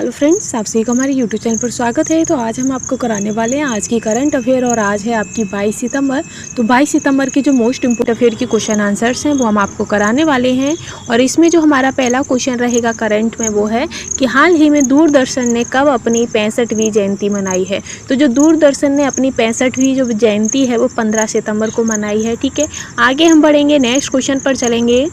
Hello friends, आप सभी का हमारे यूट्यूब चैनल पर स्वागत है। तो आज हम आपको कराने वाले हैं आज की करंट अफेयर और आज है आपकी 22 सितंबर। तो 22 सितंबर के जो मोस्ट इम्पोर्टेंट अफेयर की क्वेश्चन आंसर्स हैं वो हम आपको कराने वाले हैं। और इसमें जो हमारा पहला क्वेश्चन रहेगा करंट में वो है कि हाल ही में दूरदर्शन ने कब अपनी 65वीं जयंती मनाई है। तो जो दूरदर्शन ने अपनी 65वीं जो जयंती है वो 15 सितंबर को मनाई है। ठीक है, आगे हम बढ़ेंगे, नेक्स्ट क्वेश्चन पर चलेंगे।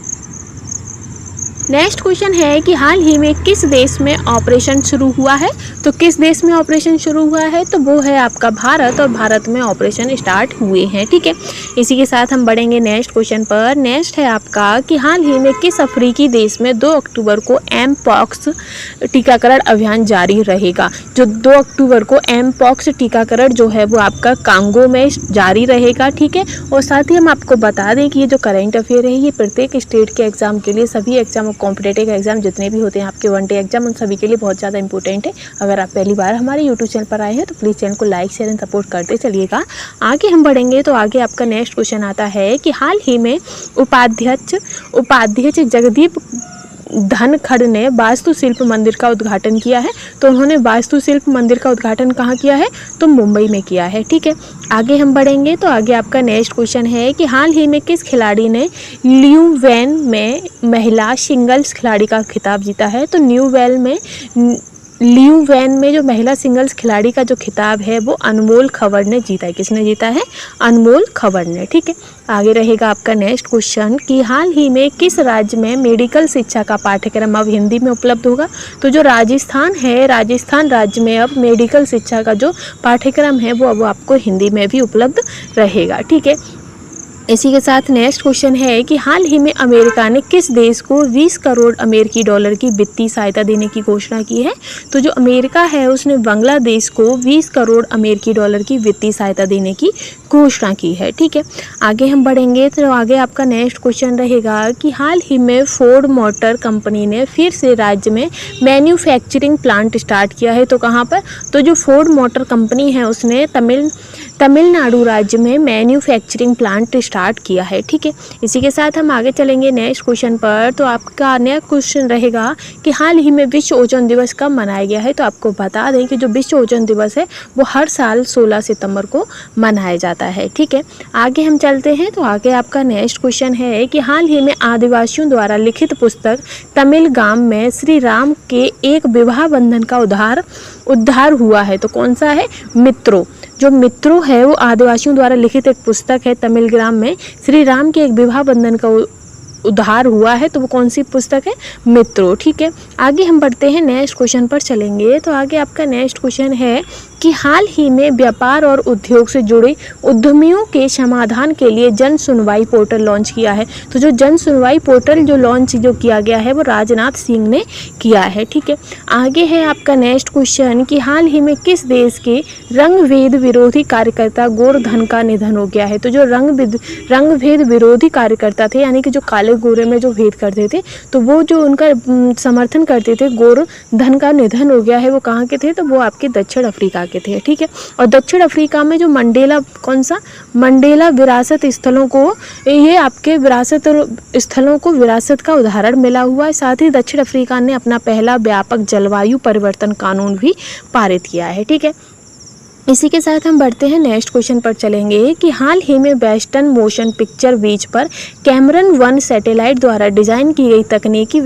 नेक्स्ट क्वेश्चन है कि हाल ही में किस देश में ऑपरेशन शुरू हुआ है। तो किस देश में ऑपरेशन शुरू हुआ है, तो वो है आपका भारत, और भारत में ऑपरेशन स्टार्ट हुए हैं। ठीक है, इसी के साथ हम बढ़ेंगे नेक्स्ट क्वेश्चन पर। नेक्स्ट है आपका कि हाल ही में किस अफ्रीकी देश में 2 अक्टूबर को एम पॉक्स टीकाकरण अभियान जारी रहेगा। जो 2 अक्टूबर को एम पॉक्स टीकाकरण जो है वो आपका कांगो में जारी रहेगा। ठीक है, और साथ ही हम आपको बता दें कि ये जो करेंट अफेयर है ये प्रत्येक स्टेट के एग्जाम के लिए, सभी एग्जाम, कॉम्पिटेटिव एग्जाम जितने भी होते हैं आपके वन डे एग्जाम, उन सभी के लिए बहुत ज़्यादा इंपॉर्टेंट है। अगर आप पहली बार हमारे यूट्यूब चैनल पर आए हैं तो प्लीज़ चैनल को लाइक शेयर एंड सपोर्ट करते चलिएगा। आगे हम बढ़ेंगे तो आगे आपका नेक्स्ट क्वेश्चन आता है कि हाल ही में उपाध्यक्ष जगदीप धनखड़ ने वास्तुशिल्प मंदिर का उद्घाटन किया है। तो उन्होंने वास्तुशिल्प मंदिर का उद्घाटन कहाँ किया है, तो मुंबई में किया है। ठीक है, आगे हम बढ़ेंगे तो आगे आपका नेक्स्ट क्वेश्चन है कि हाल ही में किस खिलाड़ी ने ल्यूवेन में महिला सिंगल्स खिलाड़ी का खिताब जीता है। तो ल्यूवेन में जो महिला सिंगल्स खिलाड़ी का जो खिताब है वो अनमोल खबर ने जीता है। किसने जीता है, अनमोल खबर ने। ठीक है, आगे रहेगा आपका नेक्स्ट क्वेश्चन कि हाल ही में किस राज्य में मेडिकल शिक्षा का पाठ्यक्रम अब हिंदी में उपलब्ध होगा। तो जो राजस्थान है, राजस्थान राज्य में अब मेडिकल शिक्षा का जो पाठ्यक्रम है वो अब आपको हिंदी में भी उपलब्ध रहेगा। ठीक है, इसी के साथ नेक्स्ट क्वेश्चन है कि हाल ही में अमेरिका ने किस देश को 20 करोड़ अमेरिकी डॉलर की वित्तीय सहायता देने की घोषणा की है। तो जो अमेरिका है उसने बांग्लादेश को 20 करोड़ अमेरिकी डॉलर की वित्तीय सहायता देने की घोषणा की है। ठीक है, आगे हम बढ़ेंगे तो आगे आपका नेक्स्ट क्वेश्चन रहेगा कि हाल ही में फोर्ड मोटर कंपनी ने फिर से राज्य में मैन्युफैक्चरिंग प्लांट स्टार्ट किया है। तो कहाँ पर, तो जो फोर्ड मोटर कंपनी है उसने तमिलनाडु राज्य में मैन्युफैक्चरिंग प्लांट स्टार्ट किया है। ठीक है, इसी के साथ हम आगे चलेंगे नेक्स्ट क्वेश्चन पर। तो आपका नया क्वेश्चन रहेगा कि हाल ही में विश्व ओजोन दिवस कब मनाया गया है। तो आपको बता दें कि जो विश्व ओजोन दिवस है वो हर साल 16 सितंबर को मनाया जाता है। ठीक है, आगे हम चलते हैं तो आगे आपका नेक्स्ट क्वेश्चन है कि हाल ही में आदिवासियों द्वारा लिखित पुस्तक तमिल गाम में श्री राम के एक विवाह बंधन का उद्धार हुआ है। तो कौन सा है, मित्रों। जो मित्रों है वो आदिवासियों द्वारा लिखित एक पुस्तक है, तमिल ग्राम में श्री राम के एक विवाह बंधन का उद्धार हुआ है। तो वो कौन सी पुस्तक है, मित्रों। ठीक है, आगे हम बढ़ते हैं नेक्स्ट क्वेश्चन पर चलेंगे तो आगे आपका नेक्स्ट क्वेश्चन है कि हाल ही में व्यापार और उद्योग से जुड़े उद्यमियों के समाधान के लिए जन सुनवाई पोर्टल लॉन्च किया है। तो जो जन सुनवाई पोर्टल जो किया गया है वो राजनाथ सिंह ने किया है। ठीक है, आगे है आपका नेक्स्ट क्वेश्चन कि हाल ही में किस देश के रंगभेद विरोधी कार्यकर्ता गोवर्धन का निधन हो गया है। तो जो रंगभेद विरोधी कार्यकर्ता थे, यानी कि जो काले गोरे में जो भेद करते थे, तो वो जो उनका समर्थन करते थे, गोवर्धन का निधन हो गया है। वो कहाँ के थे, तो वो आपके दक्षिण अफ्रीका के थे। ठीक है, और दक्षिण अफ्रीका में जो मंडेला विरासत स्थलों को, ये आपके विरासत स्थलों को विरासत का उदाहरण मिला हुआ है। साथ ही दक्षिण अफ्रीका ने अपना पहला व्यापक जलवायु परिवर्तन कानून भी पारित किया है। ठीक है, इसी के साथ हम बढ़ते हैं नेक्स्ट क्वेश्चन पर चलेंगे कि हाल ही में वेस्टर्न मोशन पिक्चर बीच पर कैमरन 1 सैटेलाइट द्वारा डिजाइन की गई तकनीकी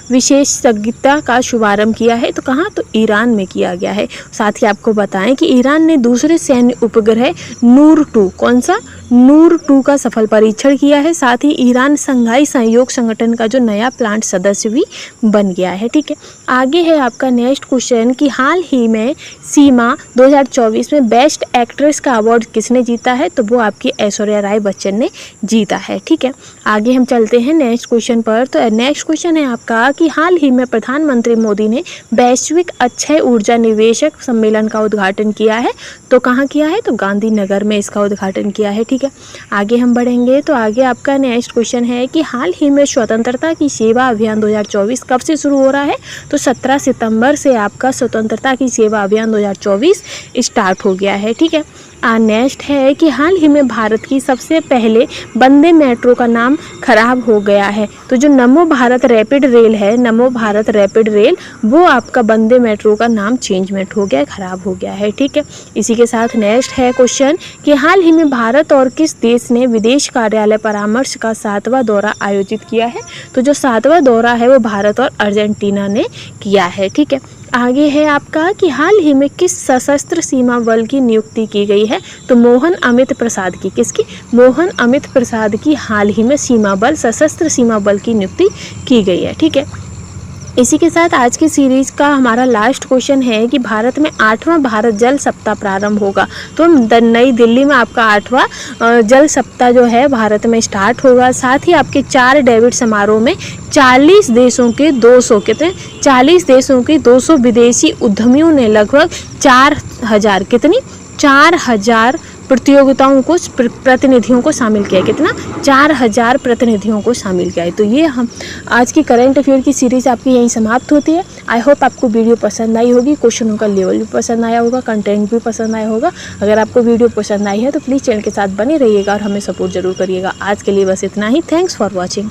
विशेषज्ञता का शुभारंभ किया है। तो कहाँ, तो ईरान में किया गया है। साथ ही आपको बताएं कि ईरान ने दूसरे सैन्य उपग्रह नूर 2, कौन सा, नूर 2 का सफल परीक्षण किया है। साथ ही ईरान संघाई सहयोग संगठन का जो नया प्लांट सदस्य भी बन गया है। ठीक है, आगे है आपका नेक्स्ट क्वेश्चन कि हाल ही में सीमा 2024 में बेस्ट एक्ट्रेस का अवार्ड किसने जीता है। तो वो आपकी ऐश्वर्या राय बच्चन ने जीता है। ठीक है, आगे हम चलते हैं नेक्स्ट क्वेश्चन पर। तो नेक्स्ट क्वेश्चन है आपका कि हाल ही में प्रधानमंत्री मोदी ने वैश्विक अक्षय ऊर्जा निवेशक सम्मेलन का उद्घाटन किया है। तो कहाँ किया है, तो गांधीनगर में इसका उद्घाटन किया है। ठीक है, आगे हम बढ़ेंगे तो आगे आपका नेक्स्ट क्वेश्चन है कि हाल ही में स्वतंत्रता की सेवा अभियान 2024 कब से शुरू हो रहा है। तो 17 सितंबर से आपका स्वतंत्रता की सेवा अभियान 2024 स्टार्ट हो गया है। ठीक है, नेक्स्ट है कि हाल ही में भारत की सबसे पहले वंदे मेट्रो का नाम खराब हो गया है। तो जो नमो भारत रैपिड रेल है, नमो भारत रैपिड रेल, वो आपका वंदे मेट्रो का नाम चेंजमेंट हो गया है, खराब हो गया है। ठीक है, इसी के साथ नेक्स्ट है क्वेश्चन कि हाल ही में भारत और किस देश ने विदेश कार्यालय परामर्श का 7वां दौरा आयोजित किया है। तो जो 7वां दौरा है वो भारत और अर्जेंटीना ने किया है। ठीक है, आगे है आपका कि हाल ही में किस सशस्त्र सीमा बल की नियुक्ति की गई है। तो मोहन अमित प्रसाद की, किसकी? मोहन अमित प्रसाद की हाल ही में सीमा बल, सशस्त्र सीमा बल की नियुक्ति की गई है। ठीक है, इसी के साथ आज की सीरीज़ का हमारा लास्ट क्वेश्चन है कि भारत में 8वां भारत जल सप्ताह प्रारंभ होगा। तो नई दिल्ली में आपका 8वां जल सप्ताह जो है भारत में स्टार्ट होगा। साथ ही आपके 4 डेविड समारोह में 40 देशों के 200 कितने 40 देशों के 200 विदेशी उद्यमियों ने लगभग 4000 कितनी 4000 प्रतियोगिताओं को प्रतिनिधियों को शामिल किया। कितना? 4000 प्रतिनिधियों को शामिल किया है। तो ये हम आज की करंट अफेयर की सीरीज़ आपकी यहीं समाप्त होती है। आई होप आपको वीडियो पसंद आई होगी, क्वेश्चनों का लेवल भी पसंद आया होगा, कंटेंट भी पसंद आया होगा। अगर आपको वीडियो पसंद आई है तो प्लीज़ चैनल के साथ बने रहिएगा और हमें सपोर्ट जरूर करिएगा। आज के लिए बस इतना ही। Thanks for watching.